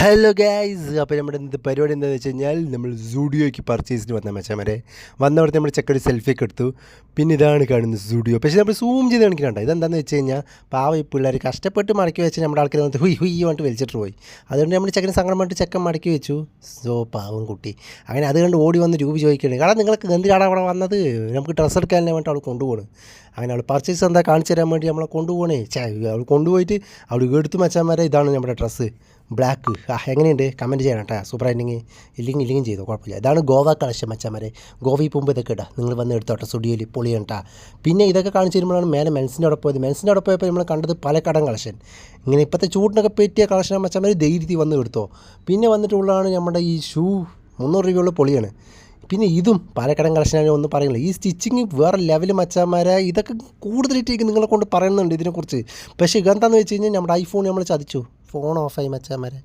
Hello guys, അപ്പോൾ നമ്മുടെ ഇന്നത്തെ പരിപാടി എന്താണെന്ന് വെച്ച് കഴിഞ്ഞാൽ നമ്മൾ സൂഡിയോയ്ക്ക് പർച്ചേസിന് വന്ന മച്ചാമാരെ വന്നവിടുത്തെ നമ്മൾ ചെക്കൊരു സെൽഫിയൊക്കെ എടുത്തു. പിന്നെ ഇതാണ് കാണുന്നത് സൂഡിയോ. പക്ഷേ നമ്മൾ സൂം ചെയ്ത് കാണിക്കണ്ട. ഇതെന്താണെന്ന് വെച്ച് കഴിഞ്ഞാൽ പാവ ഈ പിള്ളേർ കഷ്ടപ്പെട്ട് മടക്കി വെച്ച് നമ്മുടെ ആൾക്കാർ വന്നിട്ട് ഹുയ് ഹുയ് പറഞ്ഞിട്ട് വലിച്ചിട്ട് പോയി. അതുകൊണ്ട് നമ്മൾ ചെക്കന് സങ്കടം പറഞ്ഞിട്ട് ചെക്കൻ മടക്കി വെച്ചു. സോ പാവം കുട്ടി അങ്ങനെ അത് കണ്ട് ഓടി വന്ന് രൂപ ചോദിക്കുകയാണ്, കാരണം നിങ്ങൾക്ക് എന്തിനാണ് അവിടെ വന്നത്, നമുക്ക് ഡ്രസ്സ് എടുക്കാനല്ലേ വേണ്ടിയിട്ട് അവൾ കൊണ്ടുപോകണം. അങ്ങനെ അവൾ പർച്ചേസ് എന്താ കാണിച്ചു തരാൻ വേണ്ടി നമ്മളെ കൊണ്ടുപോകണേ. അവൾ കൊണ്ടുപോയിട്ട് അവൾ എടുത്തു മച്ചാന്മാരെ ഇതാണ് നമ്മുടെ ഡ്രസ്സ് ബ്ലാക്ക്. എങ്ങനെയുണ്ട് കമൻറ്റ് ചെയ്യണം കേട്ടോ. സൂപ്പറായിട്ടുണ്ടെങ്കിൽ ഇല്ലെങ്കിൽ ചെയ്തോ, കുഴപ്പമില്ല. ഇതാണ് ഗോവ കളക്ഷൻ മച്ചാന്മാരെ. ഗോവയിൽ പോകുമ്പോൾ ഇതൊക്കെ ഇടാം, നിങ്ങൾ വന്ന് എടുത്തോട്ടെ. സ്റ്റുഡിയോയിൽ പൊളിയാണ് കേട്ടോ. പിന്നെ ഇതൊക്കെ കാണിച്ചു തരുമ്പോഴാണ് മേലെ മെൻസിൻ്റെ അവിടെ പോയത്. മെൻസിൻ്റെ അവിടെ പോയപ്പോൾ നമ്മൾ കണ്ടത് പലക്കടം കളക്ഷൻ. ഇങ്ങനെ ഇപ്പോഴത്തെ ചൂടിനൊക്കെ പറ്റിയ കളക്ഷൻ മച്ചാന്മാർ ധൈര്യത്തിൽ വന്ന് എടുത്തോ. പിന്നെ വന്നിട്ടുള്ളതാണ് നമ്മുടെ ഈ ഷൂ 300 രൂപയുള്ള പൊളിയാണ്. പിന്നെ ഇതും പാലക്കടം കളക്ഷനാണ്, ഒന്നും പറയുന്നില്ല. ഈ സ്റ്റിച്ചിങ് വേറെ ലെവൽ മച്ചാന്മാരെ. ഇതൊക്കെ കൂടുതലായിട്ട് നിങ്ങളെ കൊണ്ട് പറയുന്നുണ്ട് ഇതിനെക്കുറിച്ച്. പക്ഷേ ഇതെന്താണെന്ന് വെച്ച് കഴിഞ്ഞാൽ നമ്മുടെ ഐഫോൺ നമ്മൾ ചതിച്ചു, ഫോൺ ഓഫായി മച്ചാന്മാരെ.